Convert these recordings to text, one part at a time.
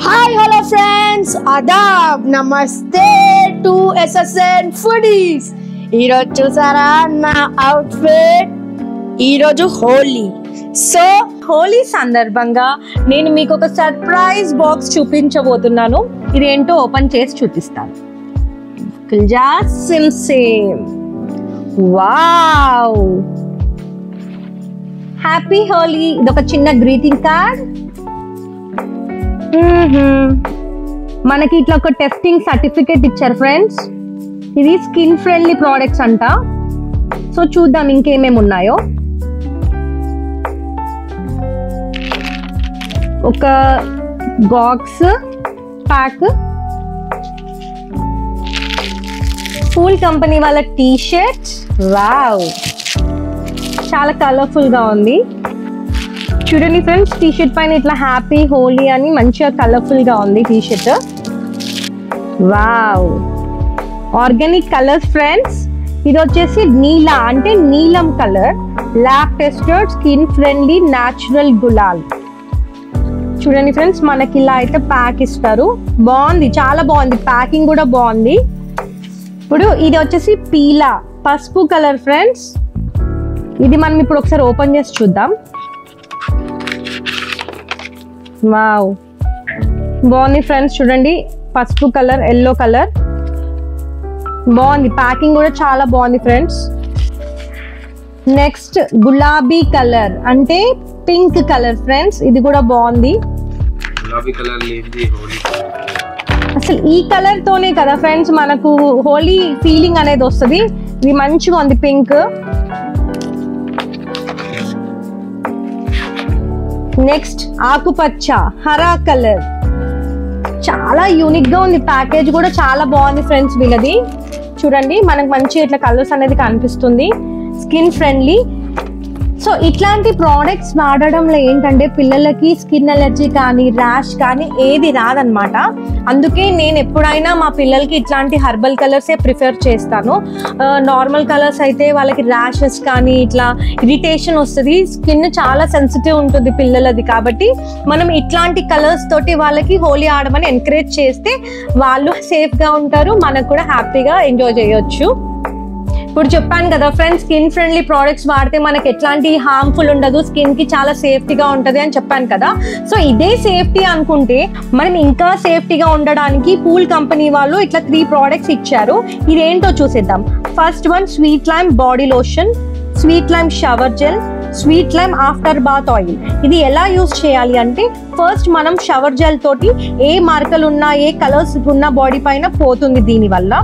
Hi, hello friends, adab, namaste to SSN foodies. ఈరోజు చూసారా నా అవుట్ఫిట్? ఈరోజు హోలీ. సో హోలీ సందర్భంగా నేను మీకు ఒక సర్ప్రైజ్ బాక్స్ చూపించబోతున్నాను. ఇదేంటో ఓపెన్ చేసి చూపిస్తాను. Same wow, happy Holi. ఇదొక చిన్న గ్రీటింగ్ కార్డ్. మనకి ఇట్లా ఒక టెస్టింగ్ సర్టిఫికేట్ ఇచ్చారు ఫ్రెండ్స్. ఇది స్కిన్ ఫ్రెండ్లీ ప్రోడక్ట్స్ అంట. సో చూద్దాం ఇంకేమేమి ఉన్నాయో. ఒక బాక్స్ ప్యాక్, ఫూల్ కంపెనీ వాళ్ళ టీ షర్ట్. వావ్, చాలా కలర్ఫుల్ గా ఉంది. చూడండి ఫ్రెండ్స్, టీ షర్ట్ పైన ఇట్లా హ్యాపీ హోలీ అని మంచిగా కలర్ఫుల్ గా ఉంది tea shirt. Wow, organic colours friends. ఇది వచ్చేసి నీలా అంటే నీలం colour, lab tested skin friendly natural gulal. చూడండి ఫ్రెండ్స్, మనకి ఇలా అయితే ప్యాక్ ఇస్తారు. బాగుంది, చాలా బాగుంది, ప్యాకింగ్ కూడా బాగుంది. ఇప్పుడు ఇది వచ్చేసి పీలా పసుపు కలర్ ఫ్రెండ్స్. ఇది మనం ఇప్పుడు ఒకసారి ఓపెన్ చేసి చూద్దాం. వావ్, బాగుంది ఫ్రెండ్స్. చూడండి, పసుపు కలర్, ఎల్లో కలర్, బాగుంది. ప్యాకింగ్ కూడా చాలా బాగుంది ఫ్రెండ్స్. నెక్స్ట్ గులాబీ కలర్ అంటే పింక్ కలర్ ఫ్రెండ్స్. ఇది కూడా బాగుంది. అసలు ఈ కలర్ తోనే కదా ఫ్రెండ్స్ మనకు హోలీ ఫీలింగ్ అనేది వస్తుంది. ఇది మంచిగా ఉంది పింక్. నెక్స్ట్ ఆకుపచ్చ హరా కలర్, చాలా యూనిక్ గా ఉంది. ప్యాకేజ్ కూడా చాలా బాగుంది ఫ్రెండ్స్ వీళ్ళది. చూడండి, మనకు మంచి ఇట్లా కలర్స్ అనేది కనిపిస్తుంది. Skin friendly. సో ఇట్లాంటి ప్రోడక్ట్స్ వాడడంలో ఏంటంటే పిల్లలకి స్కిన్ అలర్జీ కానీ ర్యాష్ కానీ ఏది రాదనమాట. అందుకే నేను ఎప్పుడైనా మా పిల్లలకి ఇట్లాంటి హెర్బల్ కలర్సే ప్రిఫర్ చేస్తాను. నార్మల్ కలర్స్ అయితే వాళ్ళకి ర్యాషెస్ కానీ ఇట్లా ఇరిటేషన్ వస్తుంది. స్కిన్ చాలా సెన్సిటివ్ ఉంటుంది పిల్లలది. కాబట్టి మనం ఇట్లాంటి కలర్స్ తోటి వాళ్ళకి హోలీ ఆడమని ఎంకరేజ్ చేస్తే వాళ్ళు సేఫ్గా ఉంటారు, మనకు కూడా హ్యాపీగా ఎంజాయ్ చేయొచ్చు. ఇప్పుడు చెప్పాను కదా ఫ్రెండ్స్, స్కిన్ ఫ్రెండ్లీ ప్రోడక్ట్స్ వాడితే మనకి ఎట్లాంటి హార్మ్ఫుల్ ఉండదు, స్కిన్ కి చాలా సేఫ్టీగా ఉంటుంది అని చెప్పాను కదా. సో ఇదే సేఫ్టీ అనుకుంటే మనం ఇంకా సేఫ్టీగా ఉండడానికి పూల్ కంపెనీ వాళ్ళు ఇట్లా 3 ప్రోడక్ట్స్ ఇచ్చారు. ఇదేంటో చూసేద్దాం. First one sweet lime body lotion, sweet lime shower gel, sweet lime after bath oil. ఇది ఎలా యూస్ చేయాలి అంటే ఫస్ట్ మనం షవర్ జెల్ తోటి ఏ మార్కలు ఉన్నా ఏ కలర్స్ ఉన్న బాడీ పైన పోతుంది దీనివల్ల.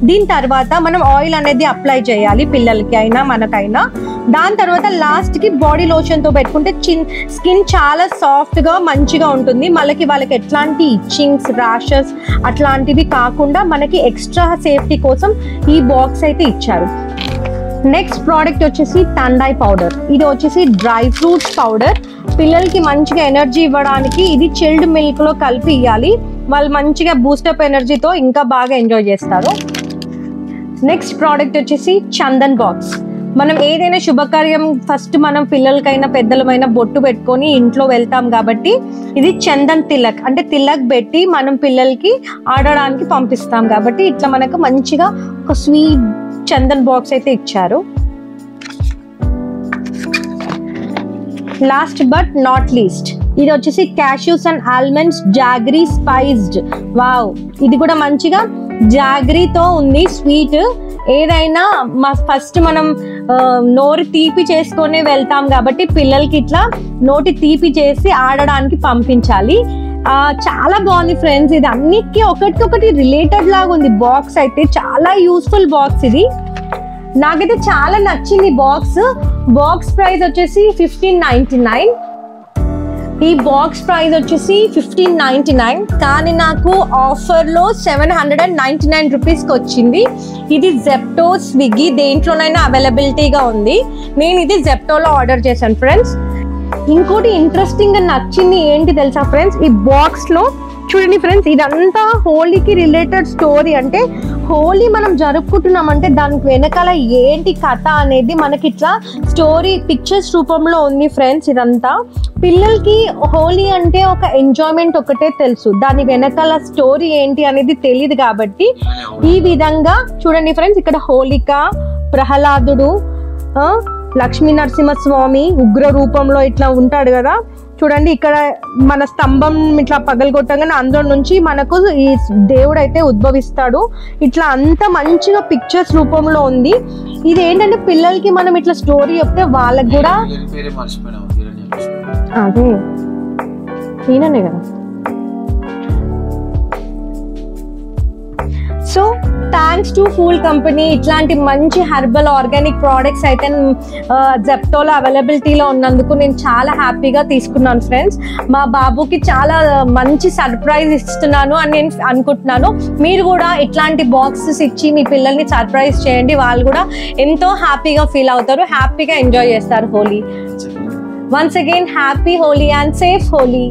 దీని తర్వాత మనం ఆయిల్ అనేది అప్లై చేయాలి, పిల్లలకి అయినా మనకైనా. దాని తర్వాత లాస్ట్ కి బాడీ లోషన్ తో పెట్టుకుంటే స్కిన్ చాలా సాఫ్ట్ గా మంచిగా ఉంటుంది. వాళ్ళకి ఎట్లాంటి ఇచ్చింగ్స్ ర్యాషెస్ అట్లాంటివి కాకుండా మనకి ఎక్స్ట్రా సేఫ్టీ కోసం ఈ బాక్స్ అయితే ఇచ్చారు. నెక్స్ట్ ప్రోడక్ట్ వచ్చేసి తండాయి పౌడర్. ఇది వచ్చేసి డ్రై ఫ్రూట్స్ పౌడర్. పిల్లలకి మంచిగా ఎనర్జీ ఇవ్వడానికి ఇది చిల్డ్ మిల్క్ లో కలిపి ఇవ్వాలి. వాళ్ళు మంచిగా బూస్టప్ ఎనర్జీతో ఇంకా బాగా ఎంజాయ్ చేస్తారు. నెక్స్ట్ ప్రోడక్ట్ వచ్చేసి చందన్ బాక్స్. మనం ఏదైనా శుభకార్యం ఫస్ట్ మనం పిల్లలకైనా పెద్దలమైనా బొట్టు పెట్టుకొని ఇంట్లో వెళ్తాం కాబట్టి ఇది చందన్ తిలక్ అంటే తిలక్ పెట్టి మనం పిల్లలకి ఆడడానికి పంపిస్తాం కాబట్టి ఇట్లా మనకు మంచిగా ఒక స్వీట్ చందన్ బాక్స్ అయితే ఇచ్చారు. లాస్ట్ బట్ నాట్ లీస్ట్ ఇది వచ్చేసి cashews and almonds jaggery spiced. Wow, ఇది కూడా మంచిగా జాగరీతో ఉంది స్వీట్. ఏదైనా ఫస్ట్ మనం నోరు తీపి చేసుకొని వెళ్తాం కాబట్టి పిల్లలకి ఇట్లా నోటి తీపి చేసి ఆడడానికి పంపించాలి. చాలా బాగుంది ఫ్రెండ్స్. ఇది అన్నిటికీ ఒకటి రిలేటెడ్ లాగా ఉంది. బాక్స్ అయితే చాలా యూస్ఫుల్ బాక్స్. ఇది నాకైతే చాలా నచ్చింది బాక్స్. బాక్స్ ప్రైస్ వచ్చేసి 1599. ఈ బాక్స్ ప్రైస్ వచ్చేసి 1599, కానీ నాకు ఆఫర్ లో 799 రూపీస్ కి వచ్చింది. ఇది జెప్టో స్విగ్గీ దేంట్లోనైనా అవైలబిలిటీగా ఉంది. నేను ఇది జెప్టోలో ఆర్డర్ చేశాను ఫ్రెండ్స్. ఇంకోటి ఇంట్రెస్టింగ్ గా నచ్చింది ఏంటి తెలుసా ఫ్రెండ్స్, ఈ బాక్స్ లో చూడండి ఫ్రెండ్స్, ఇదంతా హోలీకి రిలేటెడ్ స్టోరీ. అంటే హోలీ మనం జరుపుకుంటున్నామంటే దానికి వెనకాల ఏంటి కథ అనేది మనకి ఇట్లా స్టోరీ పిక్చర్స్ రూపంలో ఉంది ఫ్రెండ్స్. ఇదంతా పిల్లలకి హోలీ అంటే ఒక ఎంజాయ్మెంట్ ఒకటే తెలుసు, దాని వెనకాల స్టోరీ ఏంటి అనేది తెలియదు. కాబట్టి ఈ విధంగా చూడండి ఫ్రెండ్స్, ఇక్కడ హోలిక, ప్రహ్లాదుడు, లక్ష్మీ నరసింహస్వామి ఉగ్ర రూపంలో ఇట్లా ఉంటాడు కదా. చూడండి ఇక్కడ మన స్తంభం ఇట్లా పగలగొట్టగానే అందులో నుంచి మనకు ఈ దేవుడు అయితే ఉద్భవిస్తాడు. ఇట్లా అంత మంచిగా పిక్చర్స్ రూపంలో ఉంది. ఇది ఏంటంటే పిల్లలకి మనం ఇట్లా స్టోరీ చెప్తే వాళ్ళకి కూడా అదే ఈయననే కదా. So thanks to fool company, ఇట్లాంటి మంచి హెర్బల్ ఆర్గానిక్ ప్రోడక్ట్స్ అయితే జెప్టోలో అవైలబిలిటీలో ఉన్నందుకు నేను చాలా హ్యాపీగా తీసుకున్నాను ఫ్రెండ్స్. మా బాబుకి చాలా మంచి సర్ప్రైజ్ ఇస్తున్నాను అని నేను అనుకుంటున్నాను. మీరు కూడా ఇట్లాంటి బాక్సెస్ ఇచ్చి మీ పిల్లల్ని సర్ప్రైజ్ చేయండి, వాళ్ళు కూడా ఎంతో హ్యాపీగా ఫీల్ అవుతారు, హ్యాపీగా ఎంజాయ్ చేస్తారు Holi. Once again happy Holi and safe Holi.